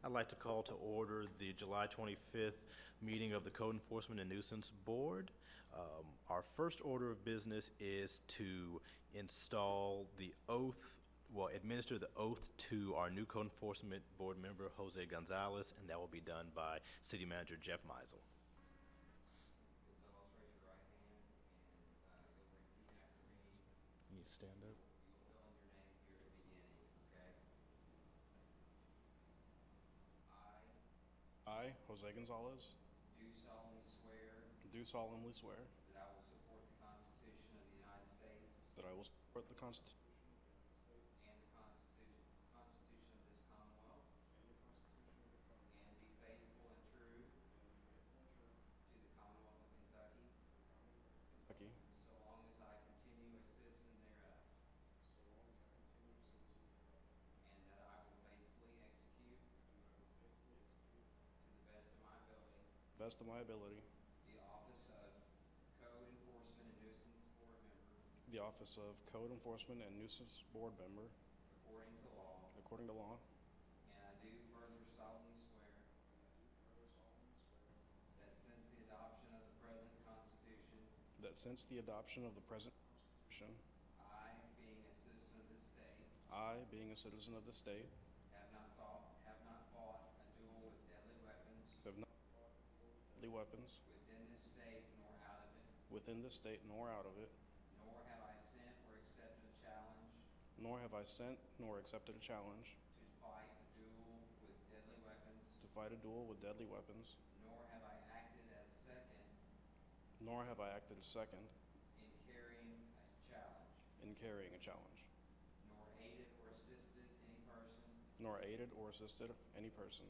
I'd like to call to order the July 25th meeting of the Code Enforcement and Nuisance Board. Our first order of business is to install the oath, administer the oath to our new Code Enforcement Board member, Jose Gonzalez, and that will be done by City Manager Jeff Meisel. You stand up. I, Jose Gonzalez, Do solemnly swear that I will support the Constitution of the United States that I will support the Constitution and the Constitution of this Commonwealth, and be faithful and true to the Commonwealth of Kentucky, of Kentucky, so long as I continue a citizen thereof, and that I will faithfully execute to the best of my ability best of my ability, the office of Code Enforcement and Nuisance Board Member the office of Code Enforcement and Nuisance Board member according to law, according to law, and I do further solemnly swear that since the adoption of the present Constitution, that since the adoption of the present Constitution, I, being a citizen of this state, I, being a citizen of the state, have not fought a duel with deadly weapons have not fought deadly weapons within this state nor out of it, within this state nor out of it, nor have I sent or accepted a challenge nor have I sent nor accepted a challenge to fight a duel with deadly weapons, to fight a duel with deadly weapons, nor have I acted as second nor have I acted as second in carrying a challenge, in carrying a challenge, nor aided or assisted any person, nor aided or assisted any person,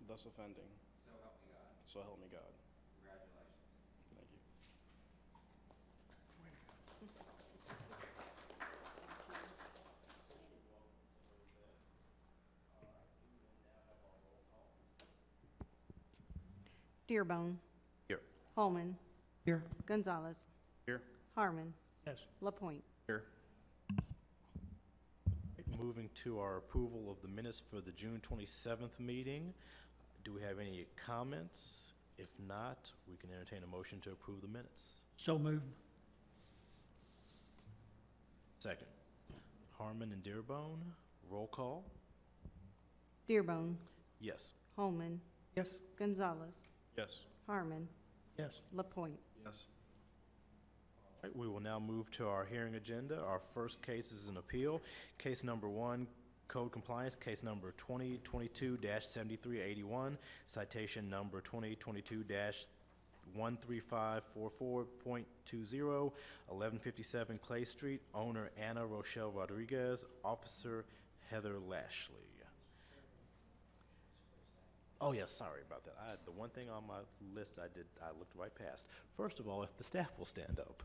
thus offending, so help me God. so help me God. Congratulations. Thank you. Dearbone. Here. Holman. Here. Gonzalez. Here. Harmon. Yes. LaPointe. Here. Moving to our approval of the minutes for the June 27th meeting. Do we have any comments? If not, we can entertain a motion to approve the minutes. So moved. Second. Harmon and Dearbone, roll call. Dearbone. Yes. Holman. Yes. Gonzalez. Yes. Harmon. Yes. LaPointe. Yes. All right, we will now move to our hearing agenda. Our first case is an appeal. Case number 1, code compliance, case number 2022-7381, citation number 2022-13544.20, 1157 Clay Street, owner Anna Rochelle Rodriguez, officer Heather Lashley. Oh, yes, sorry about that. The one thing on my list I looked right past. First of all, if the staff will stand up.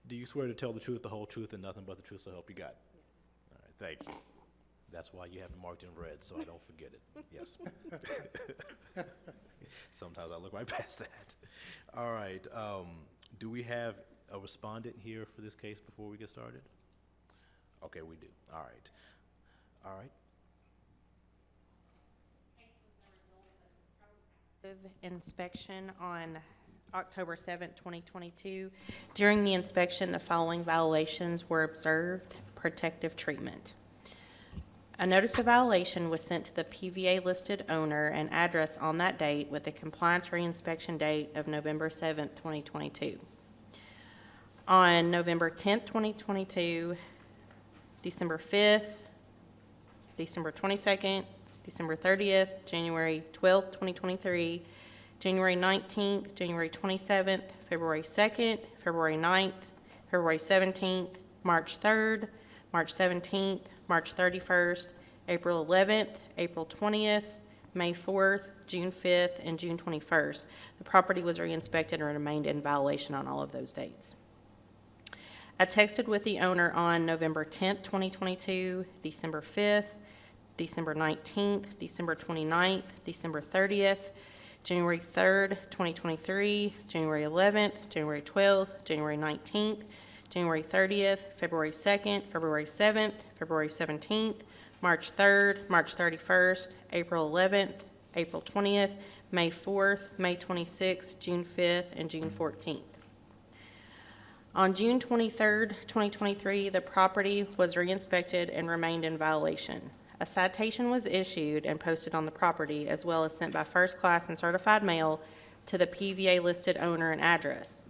Do you swear to tell the truth, the whole truth, and nothing but the truth, so help you God? Yes. All right, thank you. That's why you have it marked in red, so I don't forget it. Yes. Sometimes I look right past that. All right, do we have a respondent here for this case before we get started? Okay, we do. All right. All right. Inspection on October 7th, 2022. During the inspection, the following violations were observed: protective treatment. A notice of violation was sent to the PVA listed owner and address on that date with a compliance reinspection date of November 7th, 2022. On November 10th, 2022, December 5th, December 22nd, December 30th, January 12th, 2023, January 19th, January 27th, February 2nd, February 9th, February 17th, March 3rd, March 17th, March 31st, April 11th, April 20th, May 4th, June 5th, and June 21st. The property was re-inspected and remained in violation on all of those dates. I texted with the owner on November 10th, 2022, December 5th, December 19th, December 29th, December 30th, January 3rd, 2023, January 11th, January 12th, January 19th, January 30th, February 2nd, February 7th, February 17th, March 3rd, March 31st, April 11th, April 20th, May 4th, May 26th, June 5th, and June 14th. On June 23rd, 2023, the property was re-inspected and remained in violation. A citation was issued and posted on the property, as well as sent by first class and certified mail to the PVA-listed owner and address.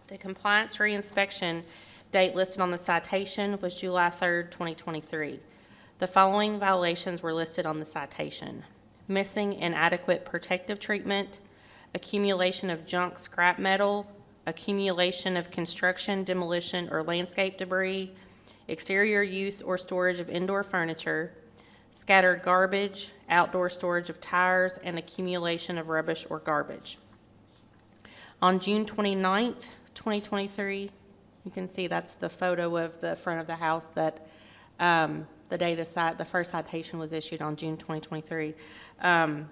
The compliance re-inspection date listed on the citation was July 3rd, 2023. The following violations were listed on the citation: missing inadequate protective treatment, accumulation of junk scrap metal, accumulation of construction, demolition, or landscape debris, exterior use or storage of indoor furniture, scattered garbage, outdoor storage of tires, and accumulation of rubbish or garbage. On June 29th, 2023, you can see that's the photo of the front of the house that the day the first citation was issued on June 2023. On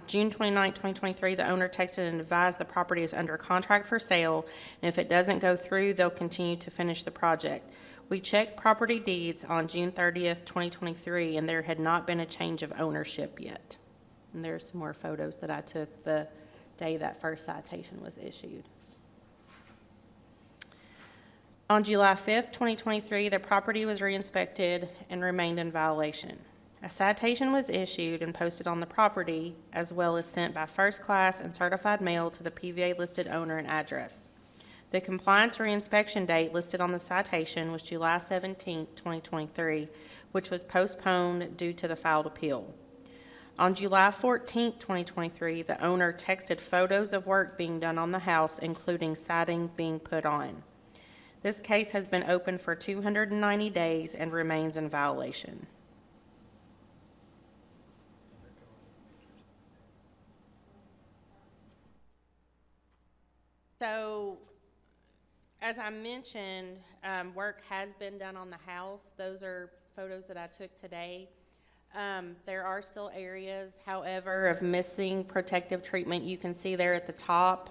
June 29, 2023, the owner texted and advised the property is under contract for sale, and if it doesn't go through, they'll continue to finish the project. We checked property deeds on June 30th, 2023, and there had not been a change of ownership yet. And there's some more photos that I took the day that first citation was issued. On July 5th, 2023, the property was re-inspected and remained in violation. A citation was issued and posted on the property, as well as sent by first class and certified mail to the PVA-listed owner and address. The compliance re-inspection date listed on the citation was July 17, 2023, which was postponed due to the filed appeal. On July 14, 2023, the owner texted photos of work being done on the house, including siding being put on. This case has been open for 290 days and remains in violation. So, as I mentioned, work has been done on the house. Those are photos that I took today. There are still areas, however, of missing protective treatment. You can see there at the top,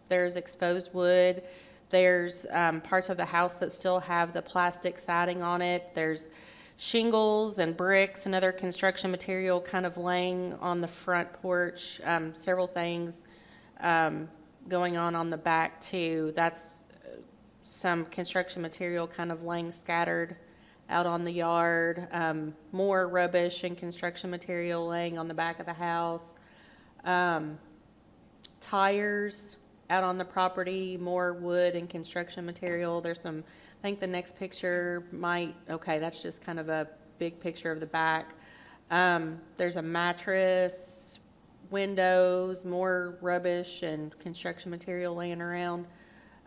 there's exposed wood. There's parts of the house that still have the plastic siding on it. There's shingles and bricks and other construction material kind of laying on the front porch, several things going on the back too. That's some construction material kind of laying scattered out on the yard, more rubbish and construction material laying on the back of the house, tires out on the property, more wood and construction material. There's some, I think the next picture okay, that's just kind of a big picture of the back. There's a mattress, windows, more rubbish and construction material laying around.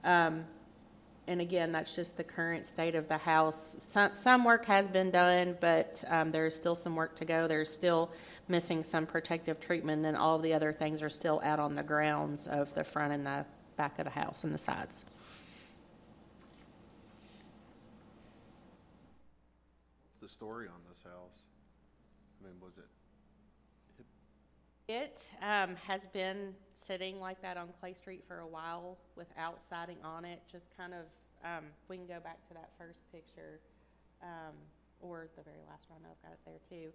And again, that's just the current state of the house. Some work has been done, but there's still some work to go. There's still missing some protective treatment, and all of the other things are still out on the grounds of the front and the back of the house and the sides. What's the story on this house? I mean, was it? It has been sitting like that on Clay Street for a while without siding on it. Just kind of, we can go back to that first picture, or the very last one. I know I've got it there too.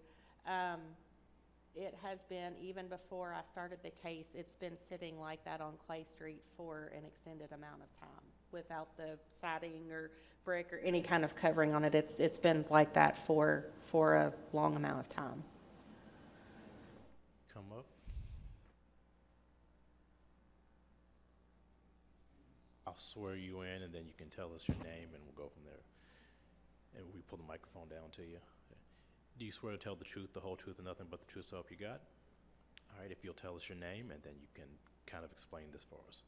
It has been, even before I started the case, it's been sitting like that on Clay Street for an extended amount of time without the siding or brick or any kind of covering on it. It's been like that for a long amount of time. Come up. I'll swear you in, and then you can tell us your name, and we'll go from there. And we pull the microphone down to you. Do you swear to tell the truth, the whole truth, and nothing but the truth, so help you God? All right, if you'll tell us your name, and then you can kind of explain this for us.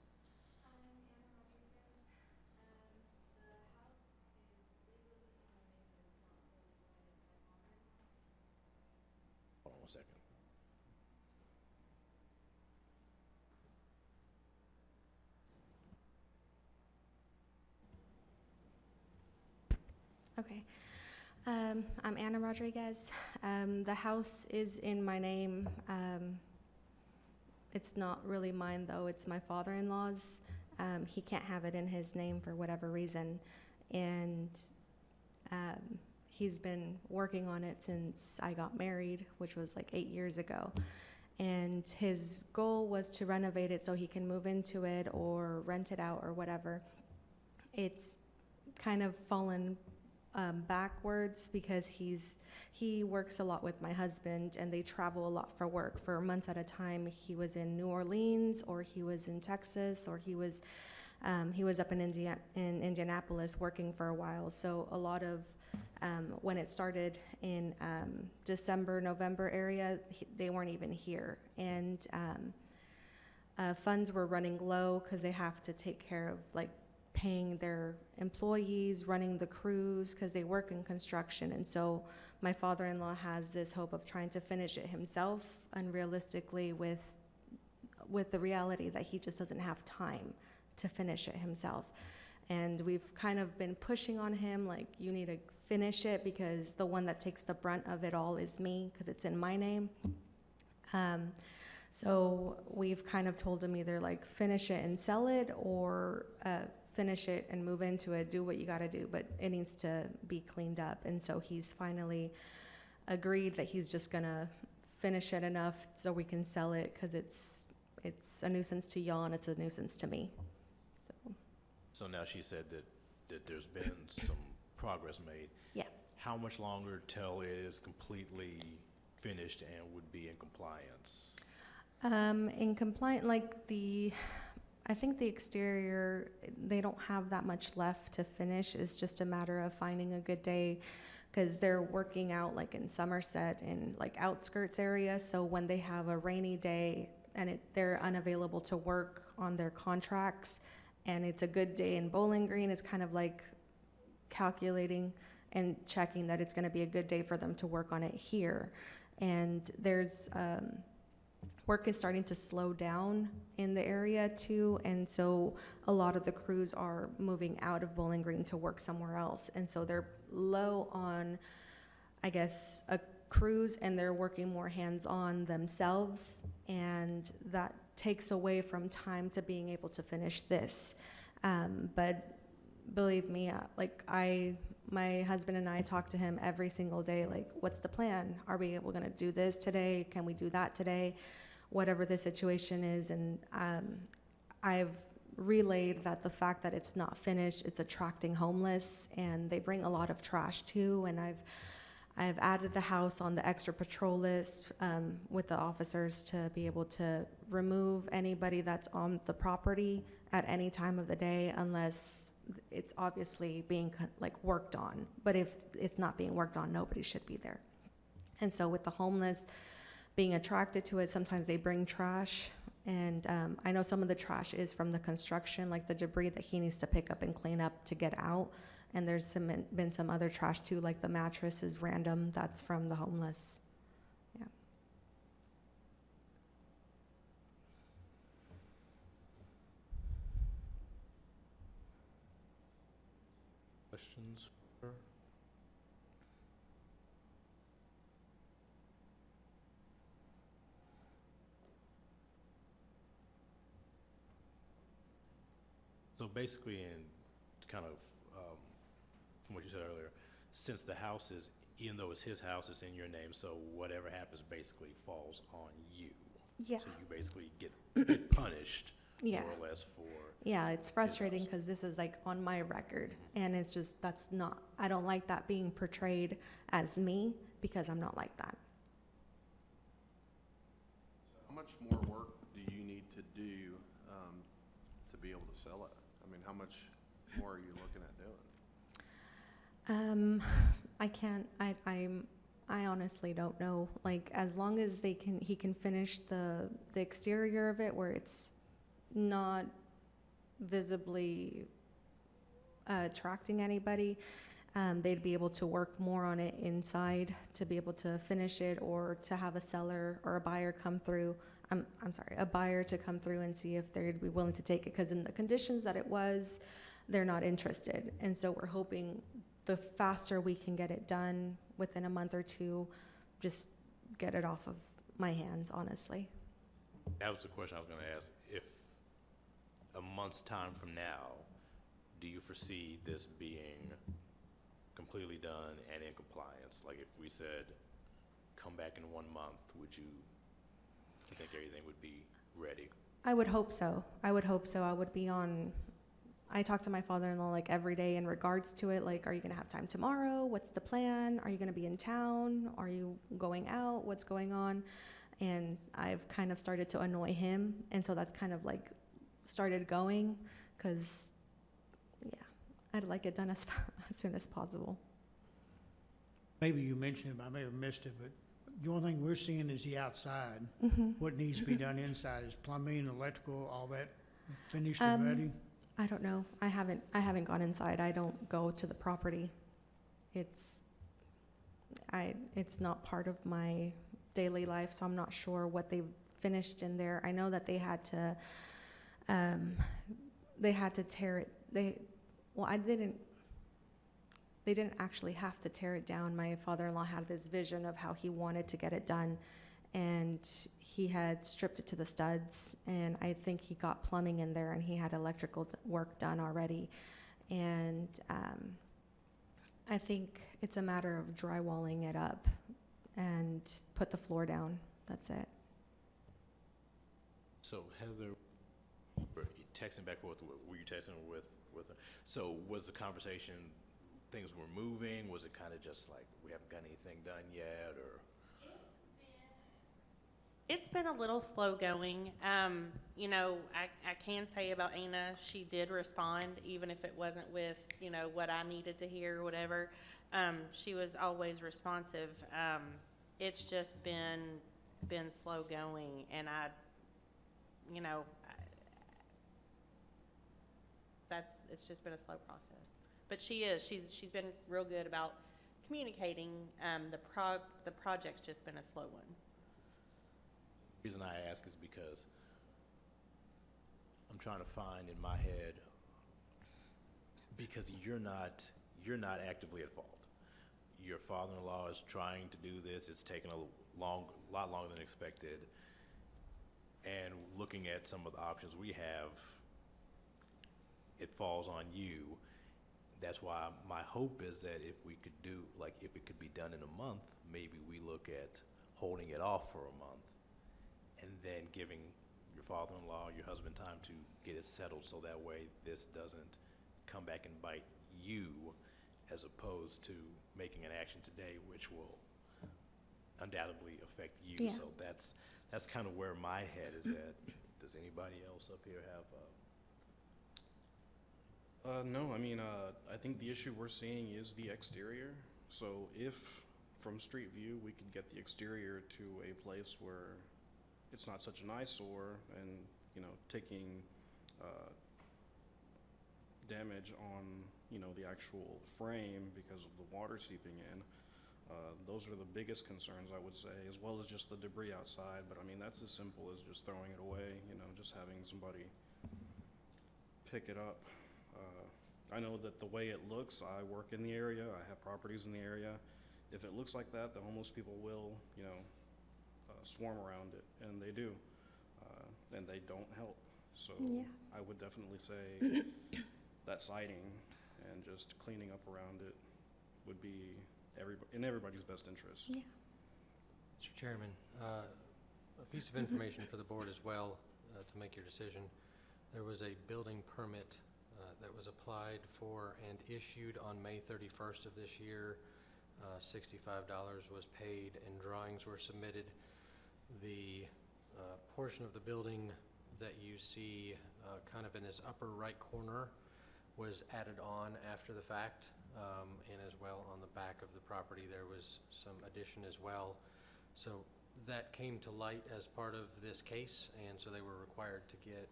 Hold on one second. Okay. I'm Anna Rodriguez. The house is in my name. It's not really mine, though. It's my father-in-law's. He can't have it in his name for whatever reason. And he's been working on it since I got married, which was like 8 years ago. And his goal was to renovate it so he can move into it or rent it out or whatever. It's kind of fallen backwards because he works a lot with my husband, and they travel a lot for work for months at a time. He was in New Orleans, or he was in Texas, or he was up in Indianapolis working for a while. So a lot of when it started in December, November area, they weren't even here, and funds were running low because they have to take care of like paying their employees, running the crews, because they work in construction. And so my father-in-law has this hope of trying to finish it himself, unrealistically, with the reality that he just doesn't have time to finish it himself. And we've kind of been pushing on him, like, you need to finish it, because the one that takes the brunt of it all is me, because it's in my name. So we've kind of told him either like finish it and sell it, or finish it and move into it, do what you got to do, but it needs to be cleaned up. And so he's finally agreed that he's just gonna finish it enough so we can sell it, because it's a nuisance to y'all and it's a nuisance to me. So now she said that there's been some progress made. Yeah. How much longer till it is completely finished and would be in compliance? In compliant, like I think the exterior, they don't have that much left to finish. It's just a matter of finding a good day, because they're working out like in Somerset and like outskirts area. So when they have a rainy day and they're unavailable to work on their contracts, and it's a good day in Bowling Green, it's kind of like calculating and checking that it's going to be a good day for them to work on it here. And there's work is starting to slow down in the area too, and so a lot of the crews are moving out of Bowling Green to work somewhere else, and so they're low on, I guess, a crews, and they're working more hands-on themselves, and that takes away from time to being able to finish this. But believe me, my husband and I talk to him every single day, like, what's the plan? Are we going to do this today? Can we do that today? Whatever the situation is. And I've relayed that the fact that it's not finished, it's attracting homeless, and they bring a lot of trash too. And I've added the house on the extra patrol list with the officers to be able to remove anybody that's on the property at any time of the day, unless it's obviously being like worked on. But if it's not being worked on, nobody should be there. And so with the homeless being attracted to it, sometimes they bring trash. And I know some of the trash is from the construction, like the debris that he needs to pick up and clean up to get out. And there's been some other trash too, like the mattress is random, that's from the homeless. Yeah. Questions for her? So basically, in kind of from what you said earlier, since the house is, even though it's his house, it's in your name, so whatever happens basically falls on you. Yeah. So you basically get punished, Yeah. more or less, for. Yeah, it's frustrating because this is like on my record, and it's just, I don't like that being portrayed as me, because I'm not like that. How much more work do you need to do to be able to sell it? I mean, how much more are you looking at doing? I can't, I honestly don't know. Like, as long as he can finish the exterior of it where it's not visibly attracting anybody, they'd be able to work more on it inside to be able to finish it, or to have a seller or a buyer come through. A buyer to come through and see if they'd be willing to take it, because in the conditions that it was, they're not interested. And so we're hoping the faster we can get it done, within a month or two, just get it off of my hands, honestly. That was the question I was going to ask. If a month month's time from now, do you foresee this being completely done and in compliance? Like if we said, come back in 1 month, would you think everything would be ready? I would hope so. I would hope so. I talk to my father-in-law like every day in regards to it. Like, are you gonna have time tomorrow? What's the plan? Are you gonna be in town? Are you going out? What's going on? And I've kind of started to annoy him. And so that's kind of like started going, cause yeah, I'd like it done as soon as possible. Maybe you mentioned it, but I may have missed it, but the only thing we're seeing is the outside. Mhm. What needs to be done inside is plumbing, electrical, all that finished and ready? I don't know. I haven't gone inside. I don't go to the property. It's not part of my daily life, so I'm not sure what they've finished in there. I know that they had to tear it. They didn't actually have to tear it down. My father-in-law had this vision of how he wanted to get it done, and he had stripped it to the studs, and I think he got plumbing in there, and he had electrical work done already. And I think it's a matter of drywalling it up and put the floor down. That's it. So Heather, were you texting back and forth, were you texting with her? So was the conversation, things were moving? Was it kind of just like, we haven't got anything done yet, or? It's been a little slow going. You know, I can say about Ana, she did respond, even if it wasn't with, you know, what I needed to hear or whatever. She was always responsive. It's just been slow going, and it's just been a slow process. But she's been real good about communicating. The project's just been a slow one. The reason I ask is because I'm trying to find in my head, because you're not actively at fault. Your father-in-law is trying to do this. It's taken a lot longer than expected. And looking at some of the options we have, it falls on you. That's why my hope is that if we could do, like, if it could be done in a month, maybe we look at holding it off for a month and then giving your father-in-law, your husband, time to get it settled, so that way this doesn't come back and bite you, as opposed to making an action today, which will undoubtedly affect you. Yeah. So that's kind of where my head is at. Does anybody else up here have No, I mean, I think the issue we're seeing is the exterior. So if, from street view, we could get the exterior to a place where it's not such an eyesore and, you know, taking damage on, you know, the actual frame because of the water seeping in, those are the biggest concerns, I would say, as well as just the debris outside. But I mean, that's as simple as just throwing it away, you know, just having somebody pick it up. I know that the way it looks, I work in the area, I have properties in the area. If it looks like that, the homeless people will, you know, swarm around it, and they do, and they don't help. So Yeah. I would definitely say that siding and just cleaning up around it would be in everybody's best interest. Yeah. Mr. Chairman, a piece of information for the board as well to make your decision. There was a building permit that was applied for and issued on May 31st of this year. $65 was paid and drawings were submitted. The portion of the building that you see kind of in this upper right corner was added on after the fact, and as well on the back of the property there was some addition as well. So that came to light as part of this case, and so they were required to get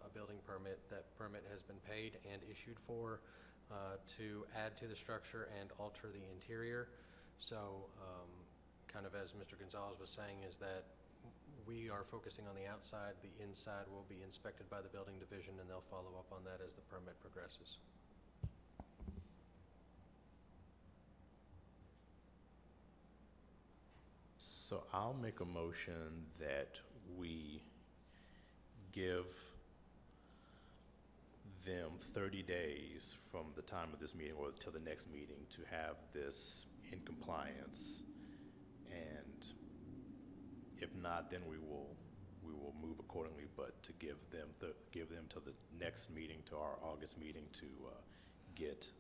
a building permit. That permit has been paid and issued for to add to the structure and alter the interior. So kind of as Mr. Gonzalez was saying, is that we are focusing on the outside. The inside will be inspected by the building division, and they'll follow up on that as the permit progresses. So I'll make a motion that we give them 30 days from the time of this meeting or till the next meeting to have this in compliance. And if not, then we will move accordingly, but to give them till the next meeting, to our August meeting, to get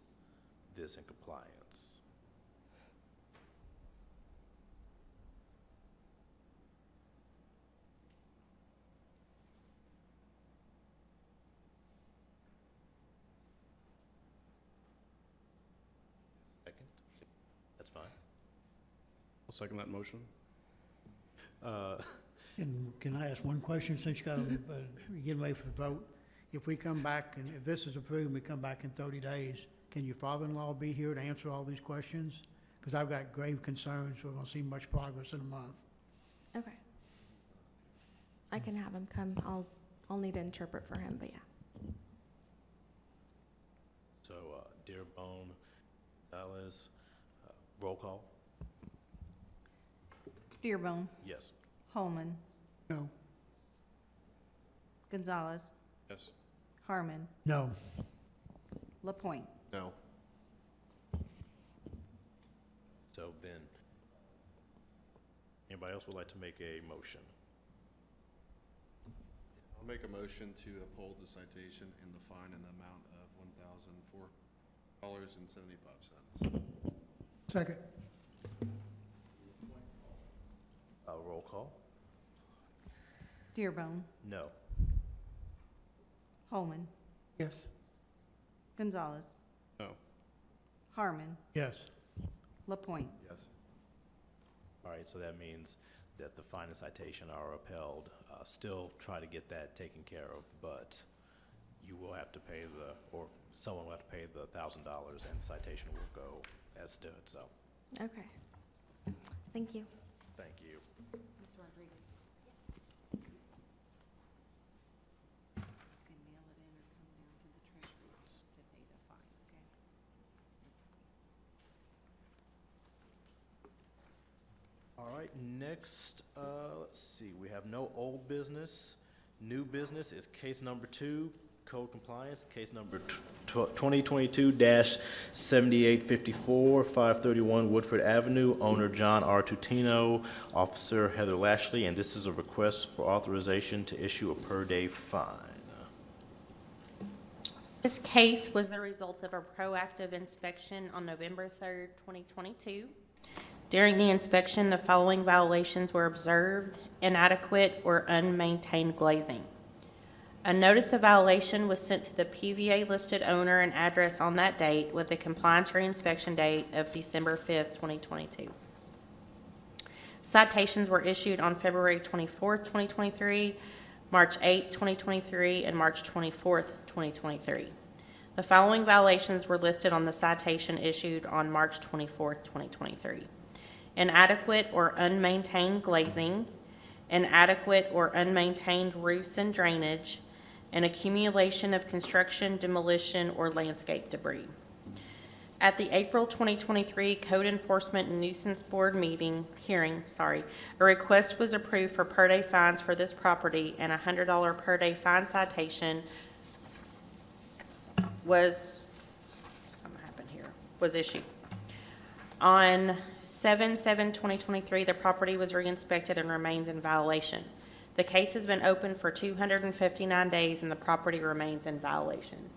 this in compliance. Second? That's fine. I'll second that motion. Can I ask one question, since you got to get ready for the vote? If we come back, and if this is approved, and we come back in 30 days, can your father-in-law be here to answer all these questions? Because I've got grave concerns, we're gonna see much progress in a month. Okay. I can have him come. I'll need to interpret for him, but yeah. So, Dearbone, Dallas, roll call? Dearbone, Yes. Holman, No? Gonzalez, Yes. Harmon, No. LaPointe. No. So then, anybody else would like to make a motion? I'll make a motion to uphold the citation and the fine in the amount of $1,004.75. Second? Roll call? Dearbone, No. Holman, Yes. Gonzalez, No. Harmon, Yes. LaPointe. Yes. All right, so that means that the fine and citation are upheld. Still try to get that taken care of, but you will have to pay or someone will have to pay the $1,000 and the citation will go as stood, so, Okay. Thank you. thank you. Ms. Rodriguez. You can mail it in or come down to the treasurer's office to pay the fine, okay? All right, next, let's see, we have no old business. New business is case number 2, code compliance, case number 2022-7854, 531 Woodford Avenue, owner John R. Tutino, officer Heather Lashley, and this is a request for authorization to issue a per-day fine. This case was the result of a proactive inspection on November 3rd, 2022. During the inspection, the following violations were observed: inadequate or unmaintained glazing. A notice of violation was sent to the PVA-listed owner and address on that date with a compliance reinspection date of December 5th, 2022. Citations were issued on February 24th, 2023, March 8th, 2023, and March 24th, 2023. The following violations were listed on the citation issued on March 24th, 2023. Inadequate or unmaintained glazing, inadequate or unmaintained roofs and drainage, and accumulation of construction, demolition, or landscape debris. At the April 2023 Code Enforcement and Nuisance Board hearing, a request was approved for per-day fines for this property, and a $100 per-day fine citation was issued. On 7/7/2023, the property was re-inspected and remains in violation. The case has been open for 259 days and the property remains in violation.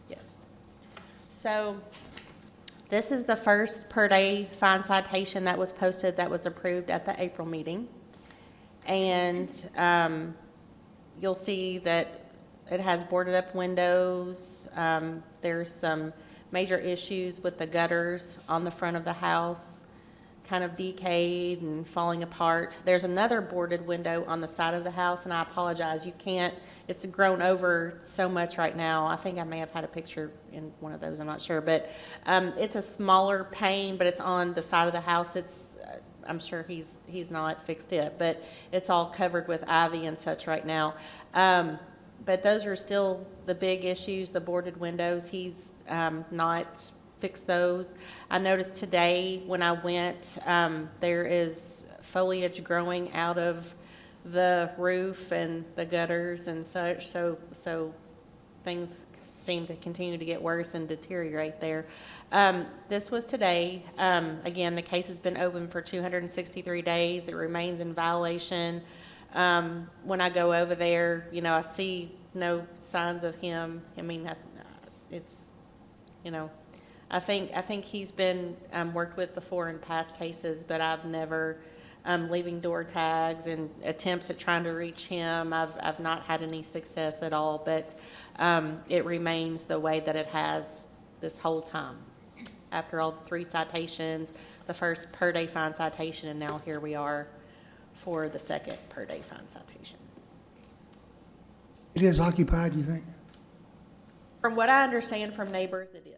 Yes. So this is the first per-day fine citation that was posted that was approved at the April meeting. And you'll see that it has boarded up windows. There's some major issues with the gutters on the front of the house, kind of decayed and falling apart. There's another boarded window on the side of the house, and I apologize, you can't, it's grown over so much right now. I think I may have had a picture in one of those, I'm not sure, but it's a smaller pane, but it's on the side of the house. It's, I'm sure he's not fixed it, but it's all covered with ivy and such right now. But those are still the big issues, the boarded windows. He's not fixed those. I noticed today when I went, there is foliage growing out of the roof and the gutters and such. So things seem to continue to get worse and deteriorate there. This was today. Again, the case has been open for 263 days. It remains in violation. When I go over there, you know, I see no signs of him. I mean, it's, you know, I think he's been worked with before in past cases, but I've never, leaving door tags and attempts at trying to reach him, I've not had any success at all, but it remains the way that it has this whole time. After all the 3 citations, the first per day fine citation, and now here we are for the second per day fine citation. It is occupied, you think? From what I understand from neighbors, it is.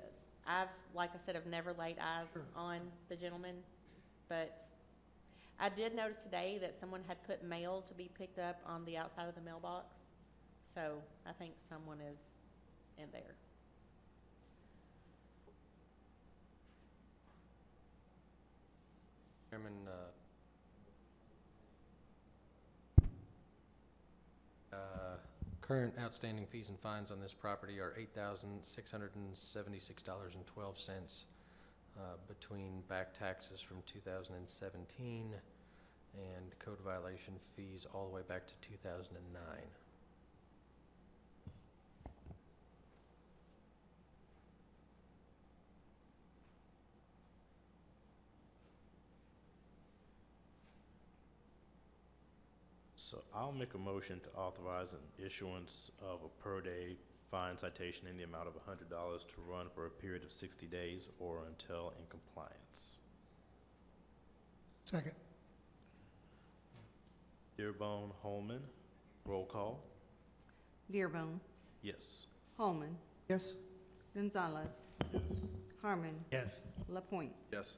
Like I said, I've never laid eyes on the gentleman, but I did notice today that someone had put mail to be picked up on the outside of the mailbox. So I think someone is in there. Chairman, current outstanding fees and fines on this property are $8,676.12 between back taxes from 2017 and code violation fees all the way back to 2009. So I'll make a motion to authorize an issuance of a per day fine citation in the amount of $100 to run for a period of 60 days or until in compliance. Second. Dearbone, Holman, roll call. Dearbone, Yes. Holman, Yes? Gonzalez. Harmon, Yes. LaPointe. Yes.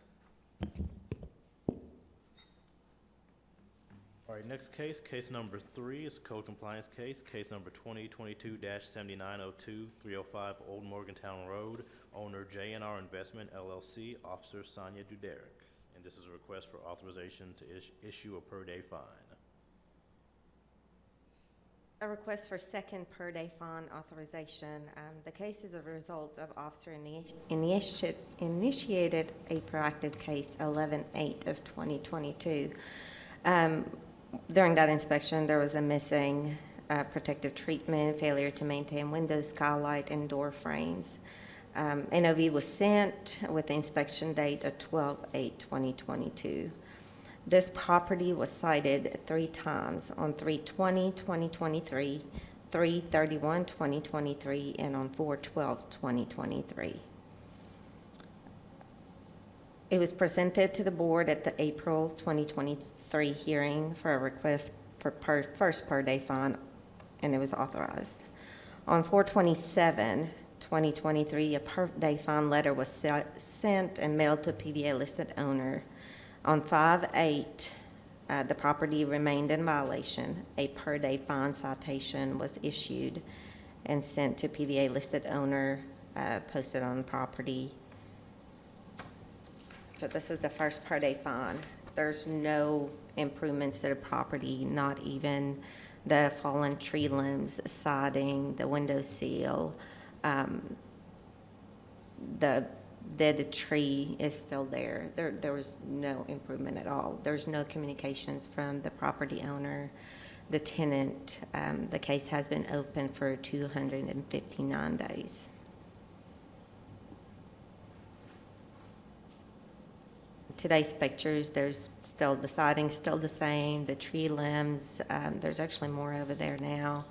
All right, next case, case number 3 is a code compliance case, case number 2022-7902, 305 Old Morgantown Road, owner J&R Investment LLC, Officer Sonia Duderick. And this is a request for authorization to issue a per day fine. A request for second per day fine authorization. The case is a result of officer initiated a proactive case 11/8 of 2022. During that inspection, there was a missing protective treatment, failure to maintain window skylight and door frames. NOV was sent with the inspection date of 12/8/2022. This property was cited 3 times on 3/20/2023, 3/31/2023, and on 4/12/2023. It was presented to the board at the April 2023 hearing for a request for first per day fine, and it was authorized. On 4/27/2023, a per day fine letter was sent and mailed to PVA listed owner. On 5/8, the property remained in violation. A per day fine citation was issued and sent to PVA listed owner, posted on the property. So this is the first per day fine. There's no improvements to the property, not even the fallen tree limbs, siding, the window seal. The dead tree is still there. There was no improvement at all. There's no communications from the property owner, the tenant. The case has been open for 259 days. Today's pictures, there's still, the siding's still the same, the tree limbs, there's actually more over there now.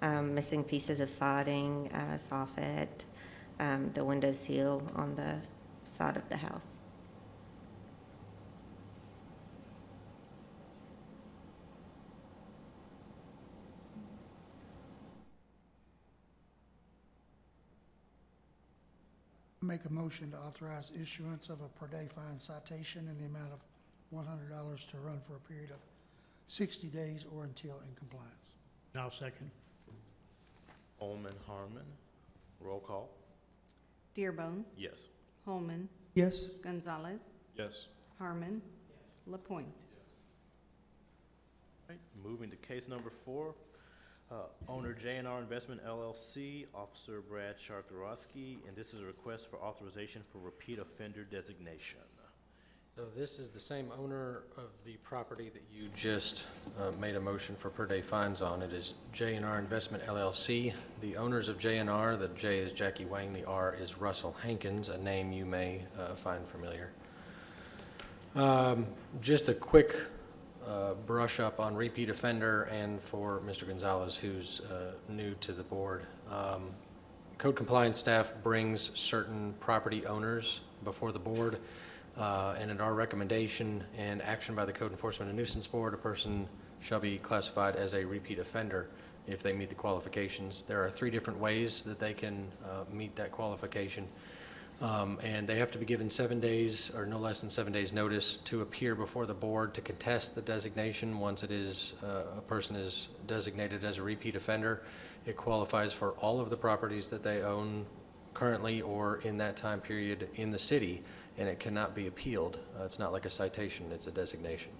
Missing pieces of siding, soffit, the window seal on the side of the house. Make a motion to authorize issuance of a per day fine citation in the amount of $100 to run for a period of 60 days or until in compliance. And I'll second. Holman, Harmon, roll call. Dearbone, Yes. Holman, Yes? Gonzalez, Yes. Harmon, LaPointe. Right, moving to case number 4, Owner J&R Investment LLC, Officer Brad Charkarowski, and this is a request for authorization for repeat offender designation. So this is the same owner of the property that you just made a motion for per day fines on. It is J&R Investment LLC. The owners of J&R, the J is Jackie Wang, the R is Russell Hankins, a name you may find familiar. Just a quick brush up on repeat offender and for Mr. Gonzalez, who's new to the board. Code compliance staff brings certain property owners before the board, and at our recommendation and action by the Code Enforcement and Nuisance Board, a person shall be classified as a repeat offender if they meet the qualifications. There are 3 different ways that they can meet that qualification. And they have to be given 7 days or no less than 7 days notice to appear before the board to contest the designation. Once it is a person is designated as a repeat offender, it qualifies for all of the properties that they own currently or in that time period in the city, and it cannot be appealed. It's not like a citation, it's a designation.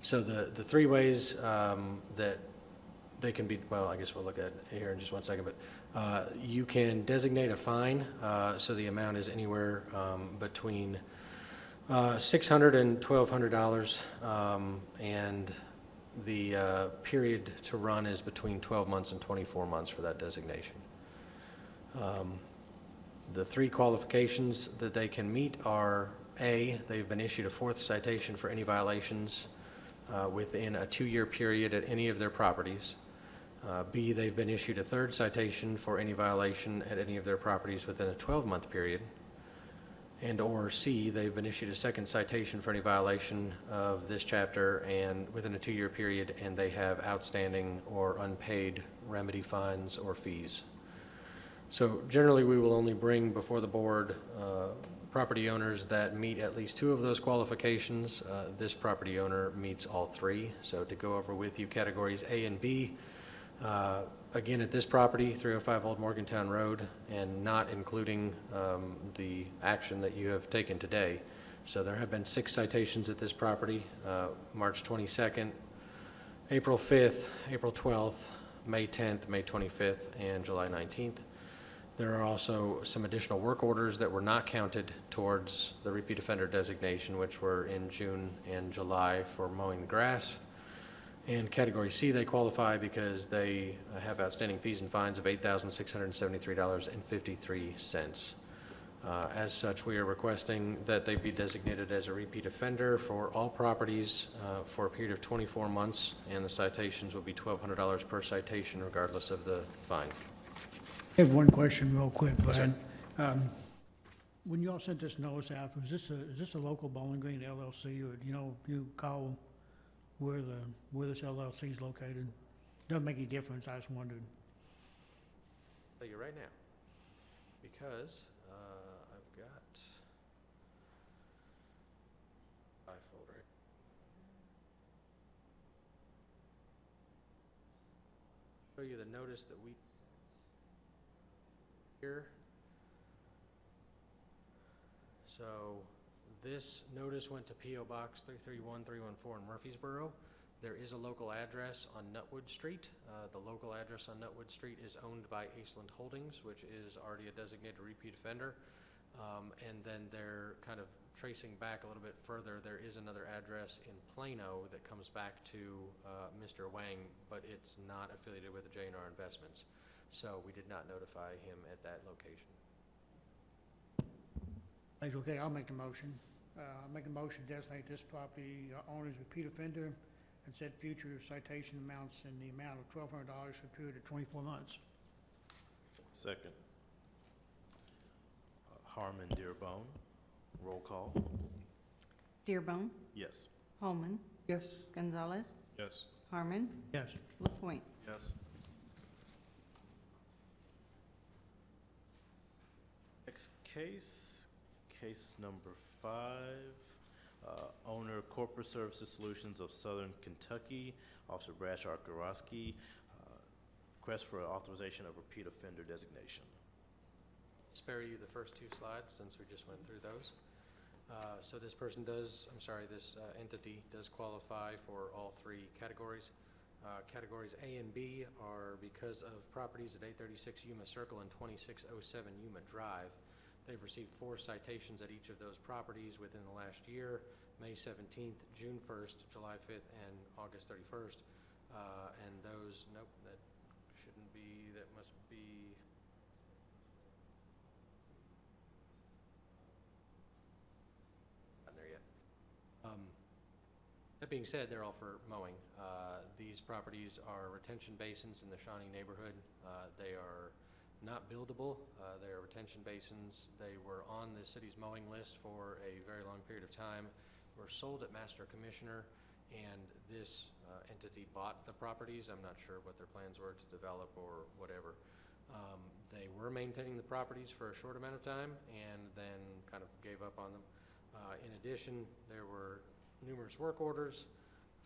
So the 3 ways that they can be, well, I guess we'll look at it here in just 1 second, but you can designate a fine, so the amount is anywhere between $600 and $1,200, and the period to run is between 12 months and 24 months for that designation. The 3 qualifications that they can meet are A, they've been issued a 4th citation for any violations within a 2-year period at any of their properties. B, they've been issued a 3rd citation for any violation at any of their properties within a 12-month period. And or C, they've been issued a 2nd citation for any violation of this chapter and within a 2-year period, and they have outstanding or unpaid remedy fines or fees. So generally, we will only bring before the board property owners that meet at least 2 of those qualifications. This property owner meets all 3. So to go over with you categories A and B, again, at this property, 305 Old Morgantown Road, and not including the action that you have taken today. So there have been 6 citations at this property, March 22nd, April 5th, April 12th, May 10th, May 25th, and July 19th. There are also some additional work orders that were not counted towards the repeat offender designation, which were in June and July for mowing the grass. And category C, they qualify because they have outstanding fees and fines of $8,673.53. As such, we are requesting that they be designated as a repeat offender for all properties for a period of 24 months, and the citations will be $1,200 per citation regardless of the fine. I have one question real quick, Brad. Yes, When you all sent this notice out, is this a local Bowling Green LLC, or you call where this LLC is located? Doesn't make any difference, I just wondered. I'll tell you right now, because I've got my folder. Show you the notice that we here. So this notice went to P.O. Box 331314 in Murfreesboro. There is a local address on Nutwood Street. The local address on Nutwood Street is owned by Aceland Holdings, which is already a designated repeat offender. And then they're kind of tracing back a little bit further. There is another address in Plano that comes back to Mr. Wang, but it's not affiliated with the J&R Investments. So we did not notify him at that location. Okay, I'll make the motion. I'll make a motion to designate this property owner's repeat offender and set future citation amounts in the amount of $1,200 for a period of 24 months. Second. Harmon, Dearbone, roll call. Dearbone, Yes. Holman, Yes. Gonzalez, Yes. Harmon, Yes. LaPointe. Yes. Next case number 5, owner Corporate Services Solutions of Southern Kentucky, Officer Brad Charkarowski, request for authorization of repeat offender designation. Spare you the first 2 slides since we just went through those. So this person does, this entity does qualify for all 3 categories. Categories A and B are because of properties at 836 Yuma Circle and 2607 Yuma Drive. They've received 4 citations at each of those properties within the last year, May 17th, June 1st, July 5th, and August 31st. And those, nope, that shouldn't be, that must be, not there yet. That being said, they're all for mowing. These properties are retention basins in the Shawnee neighborhood. They are not buildable. They are retention basins. They were on the city's mowing list for a very long period of time, were sold at Master Commissioner, and this entity bought the properties. I'm not sure what their plans were to develop or whatever. They were maintaining the properties for a short amount of time and then kind of gave up on them. In addition, there were numerous work orders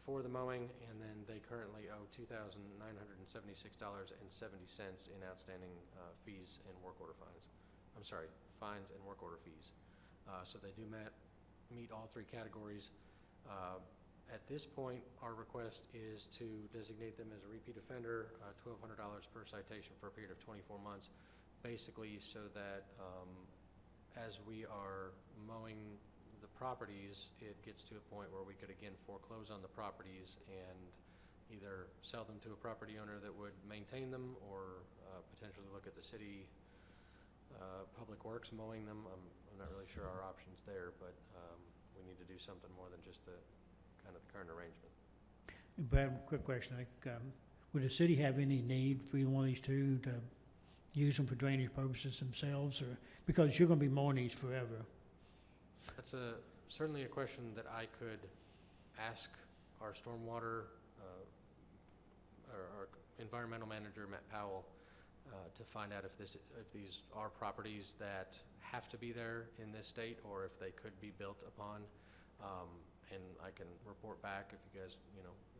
for the mowing, and then they currently owe $2,976.70 in outstanding fees and work order fines. I'm sorry, fines and work order fees. So they do meet all 3 categories. At this point, our request is to designate them as a repeat offender, $1,200 per citation for a period of 24 months, basically so that as we are mowing the properties, it gets to a point where we could again foreclose on the properties and either sell them to a property owner that would maintain them or potentially look at the city public works mowing them. I'm not really sure our options there, but we need to do something more than just the kind of the current arrangement. Brad, quick question. Would the city have any need for either one of these two to use them for drainage purposes themselves, or because you're going to be mowing these forever? That's certainly a question that I could ask our stormwater or our environmental manager, Matt Powell, to find out if these are properties that have to be there in this state or if they could be built upon. And I can report back if you guys,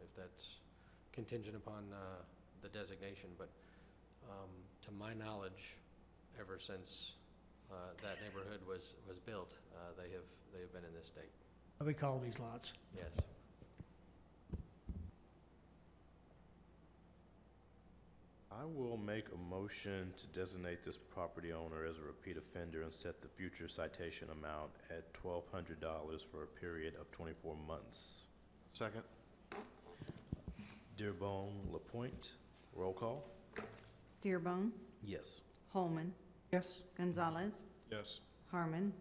if that's contingent upon the designation. But to my knowledge, ever since that neighborhood was built, they have been in this state. What do we call these lots? Yes. I will make a motion to designate this property owner as a repeat offender and set the future citation amount at $1,200 for a period of 24 months. Second? Dearbone, Lapointe, roll call? Dearbone, Yes. Holman, Yes. Gonzalez, Yes. Harmon,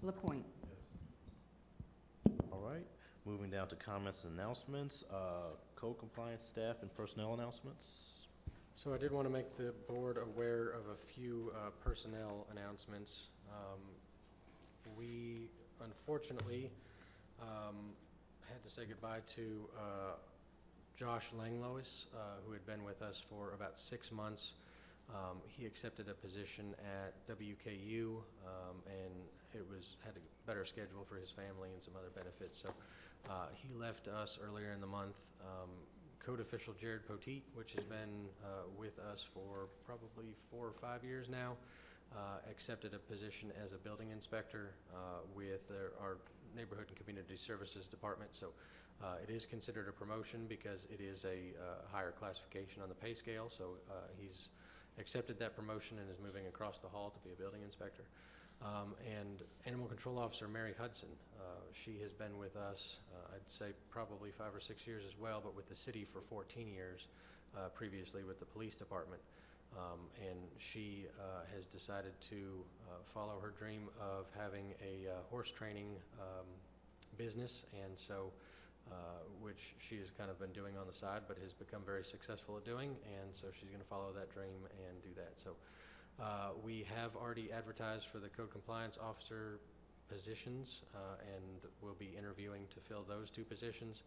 Lapointe. All right, moving down to comments and announcements, code compliance staff and personnel announcements. So I did want to make the board aware of a few personnel announcements. We unfortunately had to say goodbye to Josh Langlois, who had been with us for about 6 months. He accepted a position at WKU, and had a better schedule for his family and some other benefits. So he left us earlier in the month. Code official Jared Poteet, which has been with us for probably 4 or 5 years now, accepted a position as a building inspector with our neighborhood and community services department. So it is considered a promotion because it is a higher classification on the pay scale. So he's accepted that promotion and is moving across the hall to be a building inspector. And Animal Control Officer Mary Hudson, she has been with us, I'd say probably 5 or 6 years as well, but with the city for 14 years, previously with the police department. And she has decided to follow her dream of having a horse training business, and so which she has kind of been doing on the side, but has become very successful at doing, and so she's going to follow that dream and do that. So we have already advertised for the code compliance officer positions, and we'll be interviewing to fill those 2 positions.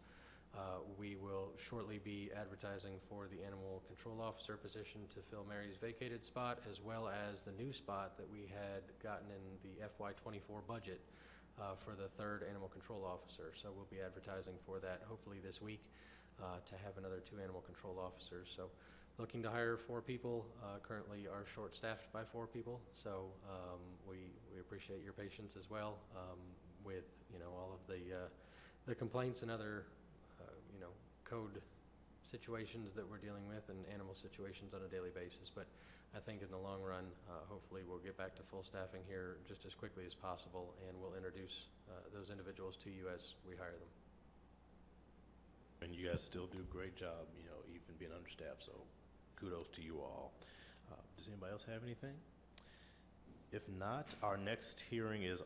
We will shortly be advertising for the animal control officer position to fill Mary's vacated spot, as well as the new spot that we had gotten in the FY24 budget for the 3rd animal control officer. So we'll be advertising for that hopefully this week to have another 2 animal control officers. So looking to hire 4 people, currently are short-staffed by 4 people. So we appreciate your patience as well with all of the complaints and other code situations that we're dealing with and animal situations on a daily basis. But I think in the long run, hopefully we'll get back to full staffing here just as quickly as possible, and we'll introduce those individuals to you as we hire them. And you guys still do a great job, you know, even being understaffed, so kudos to you all. Does anybody else have anything? If not, our next hearing is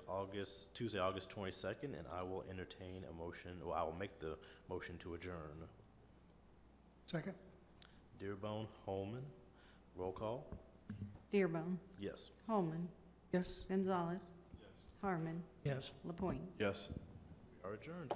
Tuesday, August 22nd, and I will entertain a motion, or I will make the motion to adjourn. Second? Dearbone, Holman, roll call? Dearbone, Yes. Holman, Yes. Gonzalez. Harmon, Yes. LaPointe. Yes. We are adjourned.